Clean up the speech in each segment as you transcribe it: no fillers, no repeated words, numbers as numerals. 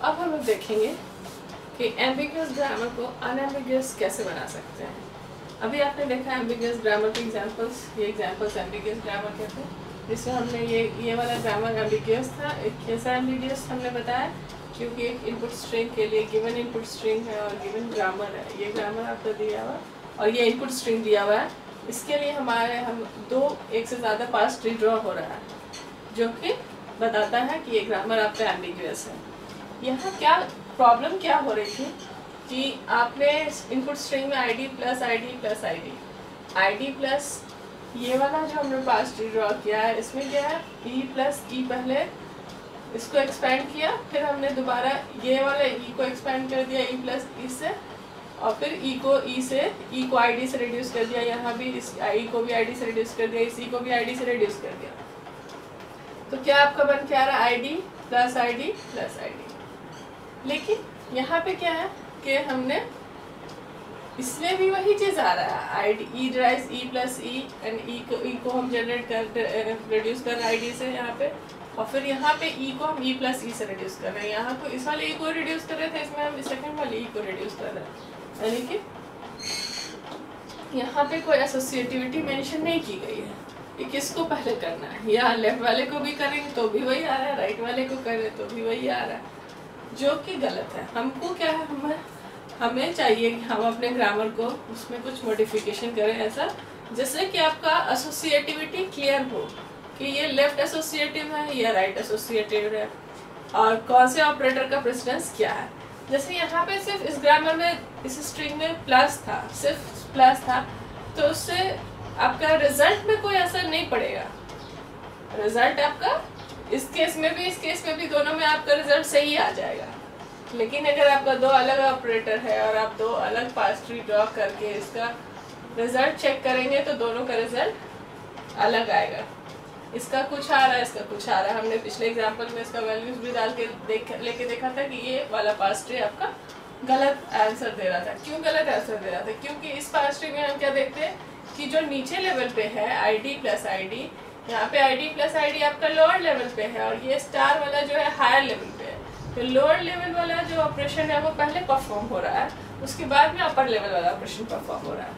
अब हम लोग देखेंगे कि एम्बिगुअस ग्रामर को अनएम्बिगुअस कैसे बना सकते हैं। अभी आपने देखा एम्बिगुअस ग्रामर के एग्जांपल्स, ये एग्जांपल्स एम्बिगुअस ग्रामर के थे, जिसमें हमने ये वाला ग्रामर एम्बिगुअस था। कैसा एम्बिगुअस हमने बताया, क्योंकि एक इनपुट स्ट्रिंग के लिए गिवन इनपुट स्ट्रिंग है और गिवन ग्रामर है, ये ग्रामर आपको दिया हुआ और ये इनपुट स्ट्रिंग दिया हुआ है। इसके लिए हम एक से ज़्यादा पास ट्री ड्रॉ हो रहा है, जो कि बताता है कि ये ग्रामर आपका एम्बिगुअस है। यहाँ क्या प्रॉब्लम क्या हो रही थी कि आपने इनपुट स्ट्रिंग में id प्लस ये वाला जो हमने पास ट्री ड्रॉ किया है, इसमें क्या है e प्लस ई, पहले इसको एक्सपेंड किया, फिर हमने दोबारा ये वाला e को एक्सपेंड कर दिया e प्लस ई से, और फिर e को id से रिड्यूस कर दिया, यहाँ भी इस i को भी id से रिड्यूस कर दिया, इस e को भी id से रिड्यूस कर दिया। तो क्या आपका बन के आ रहा है id प्लस id। लेकिन यहाँ पे क्या है कि हमने इसमें भी वही चीज़ आ रहा है, e drive e plus E and e को हम जनरेट कर रिड्यूस कर रहे हैं id से यहाँ पे, और फिर यहाँ पे e को हम e प्लस ई से रिड्यूस कर रहे हैं। यहाँ को इस वाले e को रिड्यूस कर रहे थे, इसमें हम सेकंड वाले e को रिड्यूस कर रहे हैं। यानी कि यहाँ पे कोई एसोसिएटिविटी मेंशन नहीं की गई है कि किसको पहले करना है, या लेफ्ट वाले को भी करेंगे तो भी वही आ रहा है, राइट वाले को करें तो भी वही आ रहा है, जो कि गलत है। हमको क्या है, हमें चाहिए कि हम अपने ग्रामर को उसमें कुछ मॉडिफिकेशन करें, ऐसा जिससे कि आपका एसोसिएटिविटी क्लियर हो कि ये लेफ्ट एसोसिएटिव है या राइट एसोसिएटिव है, और कौन से ऑपरेटर का प्रेसिडेंस क्या है। जैसे यहाँ पे सिर्फ इस ग्रामर में, इस स्ट्रिंग में प्लस था, सिर्फ प्लस था, तो उससे आपका रिजल्ट में कोई असर नहीं पड़ेगा। रिजल्ट आपका इस केस में भी, इस केस में भी, दोनों में आपका रिजल्ट सही आ जाएगा। लेकिन अगर आपका दो अलग ऑपरेटर है और आप दो अलग पास ट्री ड्रॉ करके इसका रिजल्ट चेक करेंगे तो दोनों का रिजल्ट अलग आएगा। इसका कुछ आ रहा है, इसका कुछ आ रहा है। हमने पिछले एग्जांपल में इसका वैल्यूज भी डाल के लेके देखा था कि ये वाला पास ट्री आपका गलत आंसर दे रहा था। क्यों गलत आंसर दे रहा था? क्योंकि इस पास ट्री में हम क्या देखते हैं कि जो नीचे लेवल पे है id प्लस id, यहाँ पे id प्लस id आपका लोअर लेवल पे है, और ये स्टार वाला जो है हायर लेवल पे है। तो लोअर लेवल वाला जो ऑपरेशन है वो पहले परफॉर्म हो रहा है, उसके बाद में अपर लेवल वाला ऑपरेशन परफॉर्म हो रहा है।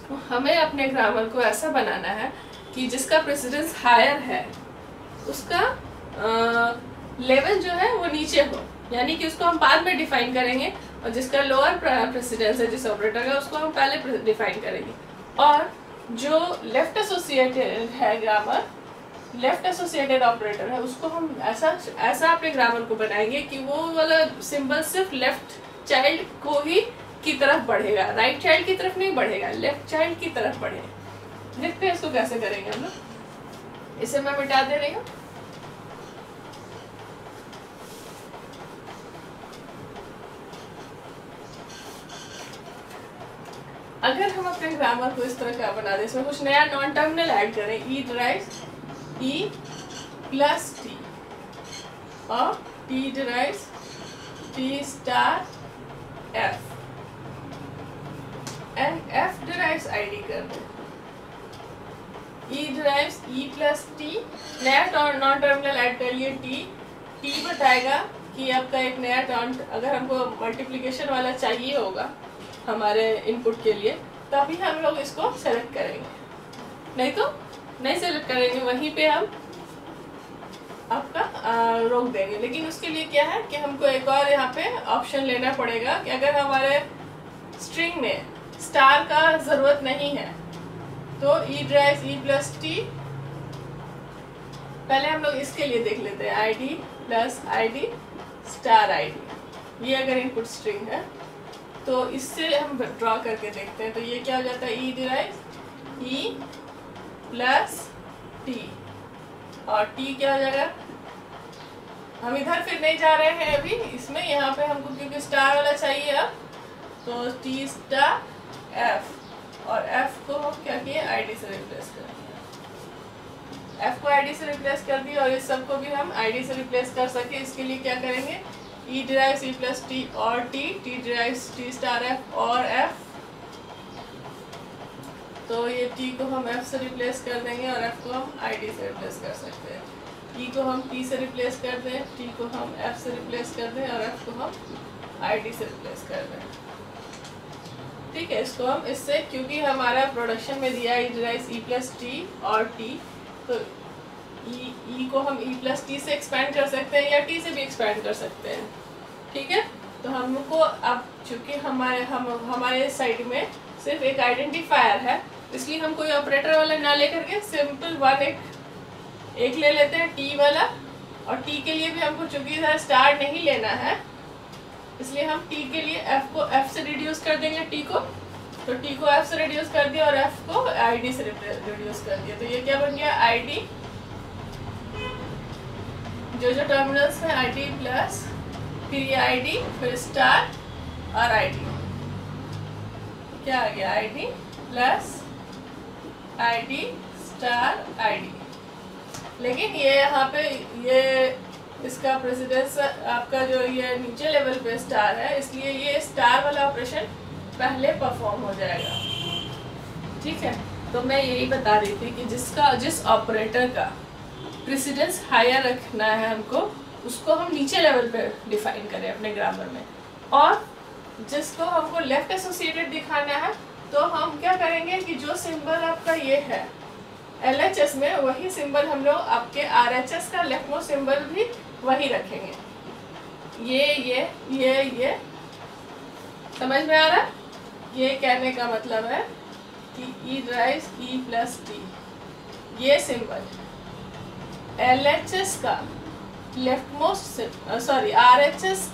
तो हमें अपने ग्रामर को ऐसा बनाना है कि जिसका प्रेसिडेंस हायर है उसका लेवल जो है वो नीचे हो, यानी कि उसको हम बाद में डिफाइन करेंगे, और जिसका लोअर प्रेसिडेंस है जिस ऑपरेटर का, उसको हम पहले डिफाइन करेंगे। और जो लेफ्ट एसोसिएटेड है ग्रामर, लेफ्ट एसोसिएटेड ऑपरेटर है, उसको हम ऐसा अपने ग्रामर को बनाएंगे कि वो वाला सिंबल सिर्फ लेफ्ट चाइल्ड को ही की तरफ बढ़ेगा, राइट चाइल्ड की तरफ नहीं बढ़ेगा, लेफ्ट चाइल्ड की तरफ बढ़ेगा। देखते हैं इसको कैसे करेंगे हम लोग। इसे मैं मिटा दे रही हूँ। अगर हम अपने ग्रामर को इस तरह का बना दें, इसमें कुछ नया नॉन टर्मिनल ऐड करें, e drives e plus t और t drives t star f and f drives id कर दें। e drives e plus t, नया नॉन टर्मिनल ऐड कर लिए t बताएगा कि आपका एक नया टर्म, अगर हमको मल्टीप्लिकेशन वाला चाहिए होगा हमारे इनपुट के लिए, तभी हम लोग इसको सेलेक्ट करेंगे, नहीं तो नहीं सेलेक्ट करेंगे, वहीं पे हम आपका रोक देंगे। लेकिन उसके लिए क्या है कि हमको एक और यहाँ पे ऑप्शन लेना पड़ेगा कि अगर हमारे स्ट्रिंग में स्टार का ज़रूरत नहीं है तो e drive e plus t, पहले हम लोग इसके लिए देख लेते हैं id plus id star id। ये अगर इनपुट स्ट्रिंग है तो इससे हम ड्रॉ करके देखते हैं, तो ये क्या हो जाता है e drive e plus t, और t क्या हो जाएगा, हम इधर फिर नहीं जा रहे हैं अभी इसमें, यहाँ पे हमको क्योंकि स्टार वाला चाहिए अब, तो t स्टार f, और f को हम क्या किए id से रिप्लेस कर दिया, f को id से रिप्लेस कर दिया, और इस सब को भी हम id से रिप्लेस कर सके इसके लिए क्या करेंगे, e drive e plus t और t drive t star f और f, तो ये t को हम f से रिप्लेस कर देंगे और f को हम id से रिप्लेस कर सकते हैं। ई को हम टी से रिप्लेस कर दें, टी को हम एफ से रिप्लेस कर दें और एफ को हम आई डी से रिप्लेस कर दें। ठीक है, इसको हम इससे, क्योंकि हमारा प्रोडक्शन में दिया ई डिराइव्स ई प्लस टी और टी, तो ई को हम ई प्लस टी से एक्सपेंड कर सकते हैं या टी से भी एक्सपेंड कर सकते हैं। ठीक है, तो हमको अब चूँकि हमारे साइड में सिर्फ एक आइडेंटिफायर है, इसलिए हम कोई ऑपरेटर वाला ना लेकर के सिंपल वन एक ले लेते हैं टी वाला। और टी के लिए भी हमको चूँकि स्टार नहीं लेना है, इसलिए हम टी के लिए एफ को एफ से रिड्यूस कर देंगे टी को, तो टी को एफ से रिड्यूस कर दिया और एफ को आई डी से रिड्यूस कर दिया। तो ये क्या बन गया, आई डी, जो टर्मिनल्स है आई डी प्लस, फिर ये आई डी, फिर स्टार और आई डी, क्या आ गया, I D plus I D star I D. लेकिन ये यहाँ पे ये इसका प्रेसिडेंस आपका जो ये नीचे लेवल पे स्टार है, इसलिए ये स्टार वाला ऑपरेशन पहले परफॉर्म हो जाएगा। ठीक है, तो मैं यही बता रही थी कि जिस ऑपरेटर का प्रेसिडेंस हायर रखना है हमको, उसको हम नीचे लेवल पे डिफाइन करें अपने ग्रामर में, और जिसको हमको लेफ्ट एसोसिएटेड दिखाना है तो हम क्या करेंगे कि जो सिंबल आपका ये है LHS में, वही सिंबल हम लोग आपके RHS का लेफ्ट मोस्ट सिंबल भी वही रखेंगे। ये समझ में आ रहा है? ये कहने का मतलब है कि ई ड्राइव्स ई प्लस टी, ये सिंबल LHS का लेफ्ट मोस्ट, सॉरी RHS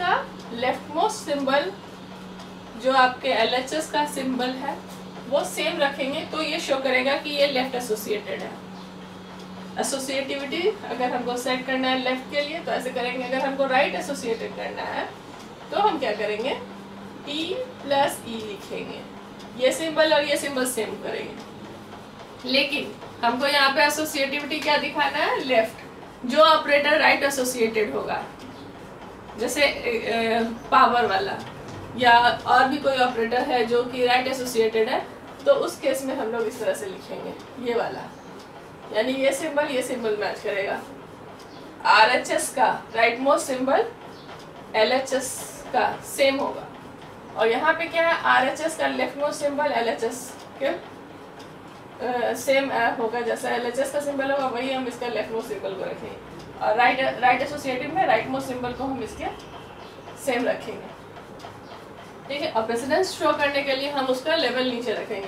का लेफ्ट मोस्ट सिंबल जो आपके LHS का सिंबल है वो सेम रखेंगे, तो ये शो करेगा कि ये लेफ्ट एसोसिएटेड है। एसोसिएटिविटी अगर हमको सेट करना है लेफ्ट के लिए तो ऐसे करेंगे, अगर हमको राइट एसोसिएटेड करना है तो हम क्या करेंगे, T प्लस E लिखेंगे, ये सिंबल और ये सिंबल सेम करेंगे। लेकिन हमको यहाँ पे एसोसिएटिविटी क्या दिखाना है, लेफ्ट। जो ऑपरेटर राइट एसोसिएटेड होगा, जैसे पावर वाला या और भी कोई ऑपरेटर है जो कि राइट एसोसिएटेड है, तो उस केस में हम लोग इस तरह से लिखेंगे, ये वाला, यानी ये सिंबल मैच करेगा। RHS का राइट मोस्ट सिंबल LHS का सेम होगा, और यहाँ पे क्या है, RHS का लेफ्ट मोस्ट सिंबल LHS के सेम होगा, जैसा LHS का सिंबल होगा वही हम इसका लेफ्ट मोस्ट सिंबल को रखेंगे, और राइट एसोसिएटेड में राइट मोस्ट सिंबल को हम इसके सेम रखेंगे। ठीक है, और प्रेसिडेंस शो करने के लिए हम उसका लेवल नीचे रखेंगे।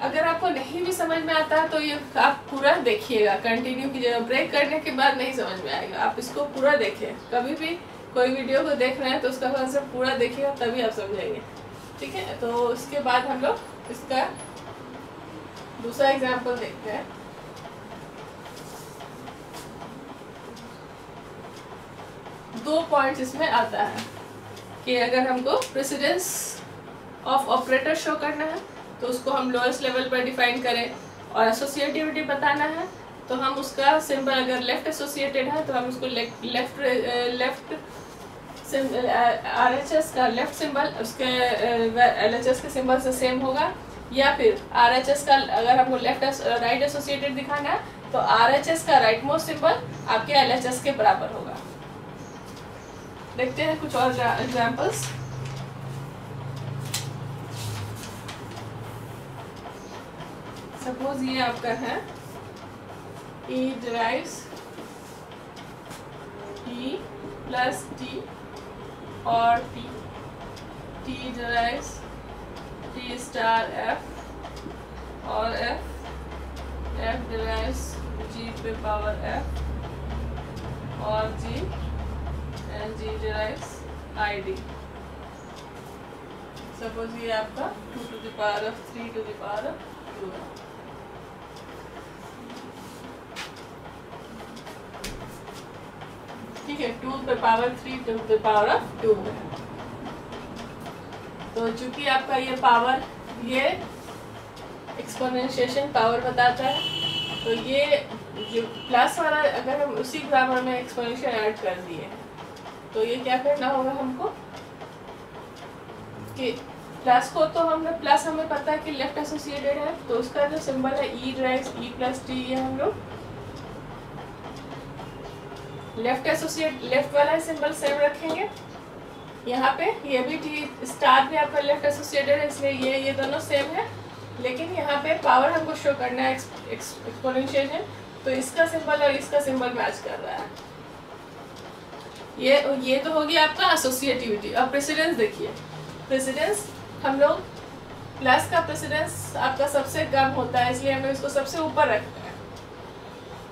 अगर आपको नहीं भी समझ में आता है तो ये आप पूरा देखिएगा, कंटिन्यू कीजिएगा, ब्रेक करने के बाद नहीं समझ में आएगा, आप इसको पूरा देखिए। कभी भी कोई वीडियो को देख रहे हैं तो उसका कॉन्सेप्ट पूरा देखिएगा, तभी आप समझेंगे। ठीक है, तो उसके बाद हम लोग इसका दूसरा एग्जाम्पल देखते हैं। दो पॉइंट्स इसमें आता है कि अगर हमको प्रेसिडेंस ऑफ ऑपरेटर शो करना है तो उसको हम लोएस्ट लेवल पर डिफाइन करें, और एसोसिएटिविटी बताना है तो हम उसका सिंबल अगर लेफ्ट एसोसिएटेड है तो हम उसको लेफ्ट RHS का लेफ्ट सिंबल उसके LHS के सिंबल से सेम होगा, या फिर RHS का अगर हमको राइट एसोसिएटेड दिखाना है तो RHS का राइट मोस्ट सिंबल आपके LHS के बराबर होगा। देखते हैं कुछ और एग्जांपल्स। सपोज ये आपका है E derives E plus T और T derives T star F और F डिराइव्स G पे पावर F और G डिराइव्स ID। सपोज ये आपका 2 to the power of 3 to the power of 2 है। ठीक है, 2 पे power 3 to the power of 2 है। तो चूंकि आपका ये पावर, ये एक्सपोनेंशिएशन पावर बताता है, तो ये जो प्लस वाला अगर हम उसी ग्रामर में एक्सपोनेंशियल ऐड कर दिए तो ये क्या करना होगा हमको कि प्लस को तो हमने प्लस हमें पता है कि लेफ्ट एसोसिएटेड है, तो उसका जो सिंबल है ई रेस ई प्लस टी, ये हम लोग लेफ्ट वाला सिंबल सेम रखेंगे। यहाँ पे ये भी टी स्टार भी आपका लेफ्ट एसोसिएटेड है, इसलिए ये दोनों सेम है, लेकिन यहाँ पे पावर हमको शो करना है एक्सपोनेंशियल है, तो इसका सिंबल और इसका सिंबल मैच कर रहा है। ये तो होगी आपका एसोसिएटिविटी। अब प्रेसिडेंस देखिए, प्रेसिडेंस हम लोग प्लस का प्रेसिडेंस आपका सबसे कम होता है, इसलिए हमें इसको सबसे ऊपर रखना है,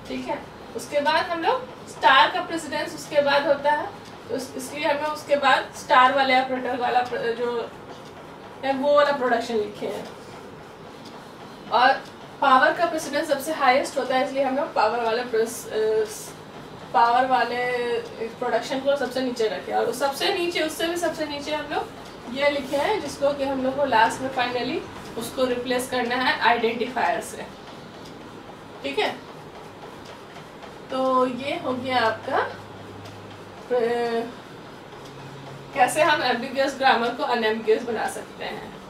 ठीक है। उसके बाद हम लोग स्टार का प्रेसिडेंस उसके बाद होता है, तो इसलिए हमें उसके बाद स्टार वाले ऑपरेटर वाला जो है वो वाला प्रोडक्शन लिखे हैं। और पावर का प्रेसिडेंस सबसे हाईएस्ट होता है, इसलिए हम लोग पावर वाले प्रोडक्शन को सबसे नीचे रखे, और सबसे नीचे उससे भी सबसे नीचे हम लोग ये लिखे हैं, जिसको कि हम लोग को लास्ट में फाइनली उसको रिप्लेस करना है आइडेंटिफायर से, ठीक है। तो ये हो गया आपका कैसे हम एम्बिगुअस ग्रामर को अनएम्बिगुअस बना सकते हैं।